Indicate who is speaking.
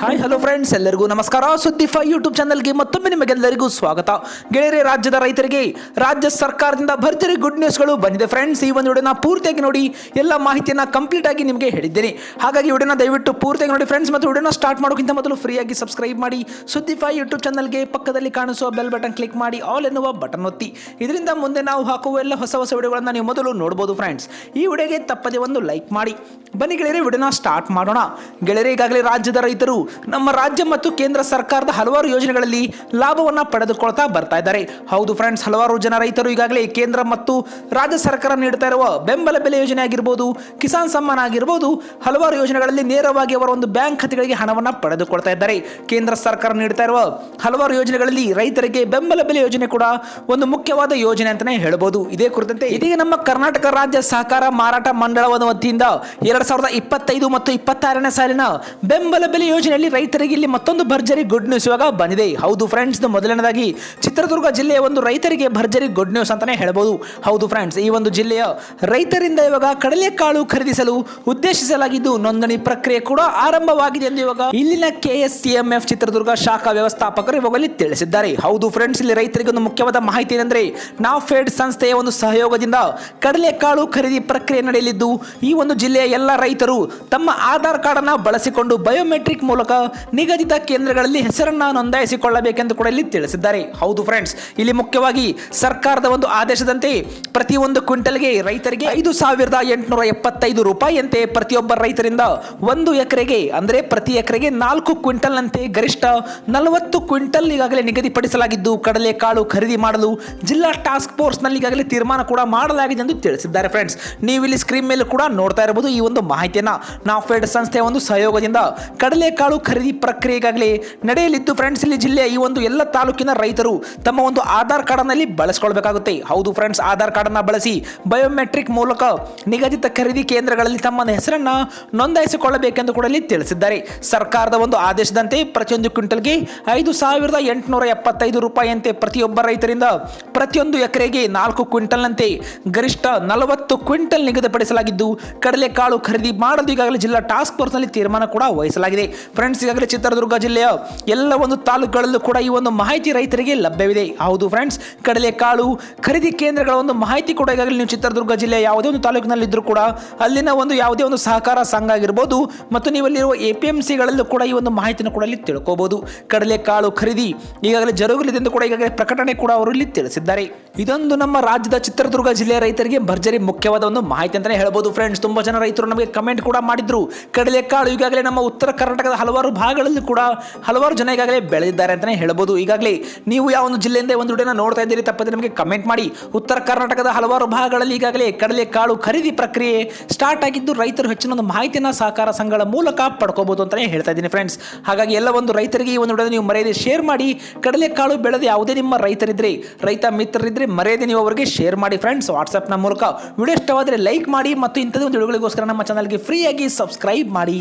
Speaker 1: Hi hello friends, ಎಲ್ಲರಿಗೂ ನಮಸ್ಕಾರ. ಸುದ್ದಿಫೈ YouTube ಚಾನಲ್ಗೆ ಮತ್ತೊಮ್ಮೆ ನಿಮಗೆಲ್ಲರಿಗೂ ಸ್ವಾಗತ. ಗೆಳೆಯರೇ, ರಾಜ್ಯದ ರೈತರಿಗೆ ರಾಜ್ಯ ಸರ್ಕಾರದಿಂದ ಭರ್ಜರಿ ಗುಡ್ ನ್ಯೂಸ್ಗಳು ಬಂದಿದೆ ಫ್ರೆಂಡ್ಸ್. ಈ ಒಂದು ವಿಡಿಯೋನ ಪೂರ್ತಿಯಾಗಿ ನೋಡಿ, ಎಲ್ಲ ಮಾಹಿತಿಯನ್ನು ಕಂಪ್ಲೀಟ್ ಆಗಿ ನಿಮಗೆ ಹೇಳಿದ್ದೇನೆ. ಹಾಗಾಗಿ ವಿಡಿಯೋನ ದಯವಿಟ್ಟು ಪೂರ್ತಿಯಾಗಿ ನೋಡಿ ಫ್ರೆಂಡ್ಸ್. ಮತ್ತು ವಿಡಿಯೋನ ಸ್ಟಾರ್ಟ್ ಮಾಡೋಕ್ಕಿಂತ ಮೊದಲು ಫ್ರೀಯಾಗಿ ಸಬ್ಸ್ಕ್ರೈಬ್ ಮಾಡಿ ಸುದ್ದಿಫೈ ಯೂಟ್ಯೂಬ್ ಚಾನಲ್ಗೆ ಪಕ್ಕದಲ್ಲಿ ಕಾಣಿಸುವ ಬೆಲ್ ಬಟನ್ ಕ್ಲಿಕ್ ಮಾಡಿ ಆಲ್ ಎನ್ನುವ ಬಟನ್ ಒತ್ತಿ. ಇದರಿಂದ ಮುಂದೆ ನಾವು ಹಾಕುವ ಎಲ್ಲ ಹೊಸ ಹೊಸ ವಿಡಿಯೋಗಳನ್ನು ನೀವು ಮೊದಲು ನೋಡಬಹುದು ಫ್ರೆಂಡ್ಸ್. ಈ ವಿಡಿಯೋಗೆ ತಪ್ಪದೆ ಒಂದು ಲೈಕ್ ಮಾಡಿ. ಬನ್ನಿ ಗೆಳೆಯರೇ, ವಿಡಿಯೋನ ಸ್ಟಾರ್ಟ್ ಮಾಡೋಣ. ಗೆಳೆಯರೇ, ಈಗಾಗಲೇ ರಾಜ್ಯದ ರೈತರು ನಮ್ಮ ರಾಜ್ಯ ಮತ್ತು ಕೇಂದ್ರ ಸರ್ಕಾರದ ಹಲವಾರು ಯೋಜನೆಗಳಲ್ಲಿ ಲಾಭವನ್ನು ಪಡೆದುಕೊಳ್ತಾ ಬರ್ತಾ ಇದ್ದಾರೆ. ಹೌದು ಫ್ರೆಂಡ್ಸ್, ಹಲವಾರು ಜನ ರೈತರು ಈಗಾಗಲೇ ಕೇಂದ್ರ ಮತ್ತು ರಾಜ್ಯ ಸರ್ಕಾರ ನೀಡುತ್ತಾ ಇರುವ ಬೆಂಬಲ ಬೆಲೆ ಯೋಜನೆ ಆಗಿರ್ಬೋದು, ಕಿಸಾನ್ ಸಮ್ಮಾನ ಆಗಿರ್ಬೋದು, ಹಲವಾರು ಯೋಜನೆಗಳಲ್ಲಿ ನೇರವಾಗಿ ಅವರ ಒಂದು ಬ್ಯಾಂಕ್ ಖಾತೆಗಳಿಗೆ ಹಣವನ್ನು ಪಡೆದುಕೊಳ್ತಾ ಇದ್ದಾರೆ. ಕೇಂದ್ರ ಸರ್ಕಾರ ನೀಡುತ್ತಾ ಇರುವ ಹಲವಾರು ಯೋಜನೆಗಳಲ್ಲಿ ರೈತರಿಗೆ ಬೆಂಬಲ ಬೆಲೆ ಯೋಜನೆ ಕೂಡ ಒಂದು ಮುಖ್ಯವಾದ ಯೋಜನೆ ಅಂತಾನೆ ಹೇಳಬಹುದು. ಇದೇ ಕುರಿತಂತೆ ಇದೀಗ ನಮ್ಮ ಕರ್ನಾಟಕ ರಾಜ್ಯ ಸಹಕಾರ ಮಾರಾಟ ಮಂಡಳದ ವತಿಯಿಂದ 2025 ಮತ್ತು 26ನೇ ಸಾಲಿನ ಬೆಂಬಲ ಬೆಲೆ ಯೋಜನೆಯಲ್ಲಿ ರೈತರಿಗೆ ಇಲ್ಲಿ ಮತ್ತೊಂದು ಭರ್ಜರಿ ಗುಡ್ ನ್ಯೂಸ್ ಇವಾಗ ಬಂದಿದೆ. ಹೌದು ಫ್ರೆಂಡ್ಸ್, ಮೊದಲನೇದಾಗಿ ಚಿತ್ರದುರ್ಗ ಜಿಲ್ಲೆಯ ಒಂದು ರೈತರಿಗೆ ಭರ್ಜರಿ ಗುಡ್ ನ್ಯೂಸ್ ಅಂತಾನೆ ಹೇಳಬಹುದು. ಹೌದು ಫ್ರೆಂಡ್ಸ್, ಈ ಒಂದು ಜಿಲ್ಲೆಯ ರೈತರಿಂದ ಇವಾಗ ಕಡಲೆಕಾಳು ಖರೀದಿಸಲು ಉದ್ದೇಶಿಸಲಾಗಿದ್ದು ನೋಂದಣಿ ಪ್ರಕ್ರಿಯೆ ಕೂಡ ಆರಂಭವಾಗಿದೆ ಎಂದು ಇವಾಗ ಇಲ್ಲಿನ KSCMF ಚಿತ್ರದುರ್ಗ ಶಾಖಾ ವ್ಯವಸ್ಥಾಪಕರು ಇವಾಗ ತಿಳಿಸಿದ್ದಾರೆ. ಹೌದು ಫ್ರೆಂಡ್ಸ್, ಇಲ್ಲಿ ರೈತರಿಗೆ ಒಂದು ಮುಖ್ಯವಾದ ಮಾಹಿತಿ ಏನಂದ್ರೆ, ನಾಫೆಡ್ ಸಂಸ್ಥೆಯ ಒಂದು ಸಹಯೋಗದಿಂದ ಕಡಲೆಕಾಳು ಖರೀದಿ ಪ್ರಕ್ರಿಯೆ ನಡೆಯಲಿದ್ದು, ಈ ಒಂದು ಜಿಲ್ಲೆಯ ಎಲ್ಲ ರೈತರು ತಮ್ಮ ಆಧಾರ್ ಕಾರ್ಡ್ ಅನ್ನು ಬಳಸಿಕೊಂಡು ಬಯೋಮೆಟ್ರಿಕ್ ಮೂಲಕ ನಿಗದಿತ ಕೇಂದ್ರಗಳಲ್ಲಿ ಹೆಸರನ್ನು ನೋಂದಾಯಿಸಿಕೊಳ್ಳಬೇಕೆಂದು ಕೂಡ ಇಲ್ಲಿ ತಿಳಿಸಿದ್ದಾರೆ. ಹೌದು ಫ್ರೆಂಡ್ಸ್, ಇಲ್ಲಿ ಮುಖ್ಯವಾಗಿ ಸರ್ಕಾರದ ಒಂದು ಆದೇಶದಂತೆ ಪ್ರತಿ ಒಂದು ಕ್ವಿಂಟಲ್ಗೆ ರೈತರಿಗೆ 5,875 ರೂಪಾಯಿಯಂತೆ ಪ್ರತಿಯೊಬ್ಬ ರೈತರಿಂದ 1 ಎಕರೆಗೆ ಅಂದ್ರೆ ಪ್ರತಿ ಎಕರೆಗೆ 4 ಕ್ವಿಂಟಲ್ ನಂತೆ ಗರಿಷ್ಠ 40 ಕ್ವಿಂಟಲ್ ಈಗಾಗಲೇ ನಿಗದಿಪಡಿಸಲಾಗಿದ್ದು, ಕಡಲೆಕಾಳು ಖರೀದಿ ಮಾಡಲು ಜಿಲ್ಲಾ ಟಾಸ್ಕ್ ಫೋರ್ಸ್ ನಲ್ಲಿ ಈಗಾಗಲೇ ತೀರ್ಮಾನ ಕೂಡ ಮಾಡಲಾಗಿದೆ ಎಂದು ತಿಳಿಸಿದ್ದಾರೆ. ಫ್ರೆಂಡ್ಸ್, ನೀವು ಇಲ್ಲಿ ಸ್ಕ್ರೀನ್ ಮೇಲೆ ಕೂಡ ನೋಡ್ತಾ ಇರಬಹುದು ಈ ಒಂದು ಮಾಹಿತಿಯನ್ನ. ನಾಫೆಡ್ ಸಂಸ್ಥೆಯ ಒಂದು ಸಹಯೋಗದಿಂದ ಕಡಲೆಕಾಳು ಖರೀದಿ ಪ್ರಕ್ರಿಯೆ ಈಗಾಗಲೇ ನಡೆಯಲಿದ್ದು ಫ್ರೆಂಡ್ಸ್, ಇಲ್ಲಿ ಜಿಲ್ಲೆಯ ಈ ಒಂದು ಎಲ್ಲ ತಾಲೂಕಿನ ರೈತರು ತಮ್ಮ ಒಂದು ಆಧಾರ್ ಕಾರ್ಡ್ ನಲ್ಲಿ ಬಳಸಿಕೊಳ್ಳಬೇಕಾಗುತ್ತೆ. ಹೌದು ಫ್ರೆಂಡ್ಸ್, ಆಧಾರ್ ಕಾರ್ಡ್ ಅನ್ನ ಬಳಸಿ ಬಯೋಮೆಟ್ರಿಕ್ ಮೂಲಕ ನಿಗದಿತ ಖರೀದಿ ಕೇಂದ್ರಗಳಲ್ಲಿ ತಮ್ಮ ಹೆಸರನ್ನ ನೋಂದಾಯಿಸಿಕೊಳ್ಳಬೇಕೆಂದು ಕೂಡ ಇಲ್ಲಿ ತಿಳಿಸಿದ್ದಾರೆ. ಸರ್ಕಾರದ ಒಂದು ಆದೇಶದಂತೆ ಪ್ರತಿಯೊಂದು ಕ್ವಿಂಟಲ್ಗೆ 5,875 ರೂಪಾಯಿಯಂತೆ ಪ್ರತಿಯೊಬ್ಬ ರೈತರಿಂದ ಪ್ರತಿಯೊಂದು ಎಕರೆಗೆ 4 ಕ್ವಿಂಟಲ್ನಂತೆ ಗರಿಷ್ಠ 40 ಕ್ವಿಂಟಲ್ ನಿಗದಿಪಡಿಸಲಾಗಿದ್ದು, ಕಡಲೆಕಾಳು ಖರೀದಿ ಮಾಡಲು ಈಗಾಗಲೇ ಜಿಲ್ಲಾ ಟಾಸ್ಕ್ ಫೋರ್ಸ್ ನಲ್ಲಿ ತೀರ್ಮಾನ ಕೂಡ ವಹಿಸಲಾಗಿದೆ. ಫ್ರೆಂಡ್ಸ್, ಈಗಾಗಲೇ ಚಿತ್ರದುರ್ಗ ಜಿಲ್ಲೆಯ ಎಲ್ಲ ಒಂದು ತಾಲೂಕುಗಳಲ್ಲೂ ಕೂಡ ಈ ಒಂದು ಮಾಹಿತಿ ರೈತರಿಗೆ ಲಭ್ಯವಿದೆ. ಹೌದು ಫ್ರೆಂಡ್ಸ್, ಕಡಲೆಕಾಳು ಖರೀದಿ ಕೇಂದ್ರಗಳ ಒಂದು ಮಾಹಿತಿ ಕೂಡ ಈಗಾಗಲೇ ನೀವು ಚಿತ್ರದುರ್ಗ ಜಿಲ್ಲೆಯ ಯಾವುದೇ ಒಂದು ತಾಲೂಕಿನಲ್ಲಿ ಇದ್ರೂ ಕೂಡ ಅಲ್ಲಿನ ಒಂದು ಯಾವುದೇ ಒಂದು ಸಹಕಾರ ಸಂಘ ಆಗಿರ್ಬೋದು ಮತ್ತು ನೀವು ಅಲ್ಲಿರುವ APMCಗಳಲ್ಲೂ ಕೂಡ ಈ ಒಂದು ಮಾಹಿತಿಯನ್ನು ಕೂಡ ಇಲ್ಲಿ ತಿಳ್ಕೋಬಹುದು. ಕಡಲೆಕಾಳು ಖರೀದಿ ಈಗಾಗಲೇ ಜರುಗಲಿದೆ ಎಂದು ಕೂಡ ಈಗಾಗಲೇ ಪ್ರಕಟಣೆ ಕೂಡ ಅವರು ಇಲ್ಲಿ ತಿಳಿಸಿದ್ದಾರೆ. ಇದೊಂದು ನಮ್ಮ ರಾಜ್ಯದ ಚಿತ್ರದುರ್ಗ ಜಿಲ್ಲೆಯ ರೈತರಿಗೆ ಭರ್ಜರಿ ಮುಖ್ಯವಾದ ಒಂದು ಮಾಹಿತಿ ಅಂತಾನೆ ಹೇಳಬಹುದು. ಫ್ರೆಂಡ್ಸ್, ತುಂಬಾ ಜನ ರೈತರು ನಮಗೆ ಕಮೆಂಟ್ ಕೂಡ ಮಾಡಿದ್ರು, ಕಡಲೆಕಾಳು ಈಗಾಗಲೇ ನಮ್ಮ ಉತ್ತರ ಕರ್ನಾಟಕದ ಹಲವಾರು ಭಾಗಗಳಲ್ಲಿ ಕೂಡ ಹಲವಾರು ಜನ ಈಗಾಗಲೇ ಬೆಳೆದಿದ್ದಾರೆ ಅಂತಾನೆ ಹೇಳಬಹುದು. ಈಗಾಗಲೇ ನೀವು ಯಾವ ಒಂದು ಜಿಲ್ಲೆಯಿಂದ ಒಂದು ವಿಡಿಯೋನ ನೋಡ್ತಾ ಇದ್ದೀರಿ ತಪ್ಪದೆ ನಮಗೆ ಕಮೆಂಟ್ ಮಾಡಿ. ಉತ್ತರ ಕರ್ನಾಟಕದ ಹಲವಾರು ಭಾಗಗಳಲ್ಲಿ ಈಗಾಗಲೇ ಕಡಲೆಕಾಳು ಖರೀದಿ ಪ್ರಕ್ರಿಯೆ ಸ್ಟಾರ್ಟ್ ಆಗಿದ್ದು, ರೈತರು ಹೆಚ್ಚಿನ ಒಂದು ಮಾಹಿತಿಯನ್ನು ಸಹಕಾರ ಸಂಘಗಳ ಮೂಲಕ ಪಡ್ಕೋಬಹುದು ಅಂತಾನೆ ಹೇಳ್ತಾ ಇದ್ದೀನಿ ಫ್ರೆಂಡ್ಸ್. ಹಾಗಾಗಿ ಎಲ್ಲ ಒಂದು ರೈತರಿಗೆ ಈ ಒಂದು ವಿಡಿಯೋ ನೀವು ಮರೆಯದೆ ಶೇರ್ ಮಾಡಿ. ಕಡಲೆಕಾಳು ಬೆಳೆದ ಯಾವುದೇ ನಿಮ್ಮ ರೈತರಿದ್ರೆ, ರೈತ ಮಿತ್ರರಿದ್ರೆ ಮರೆಯದೆ ನೀವು ಅವರಿಗೆ ಶೇರ್ ಮಾಡಿ ಫ್ರೆಂಡ್ಸ್. ವಾಟ್ಸ್ಆಪ್ನ ಮೂಲಕ ವಿಡಿಯೋ ಇಷ್ಟವಾದರೆ ಲೈಕ್ ಮಾಡಿ ಮತ್ತು ಇಂಥದ್ದು ಒಂದು ವಿಡಿಯೋಗಳಿಗೋಸ್ಕರ ನಮ್ಮ ಚಾನಲ್ಗೆ ಫ್ರೀಯಾಗಿ ಸಬ್ಸ್ಕ್ರೈಬ್ ಮಾಡಿ.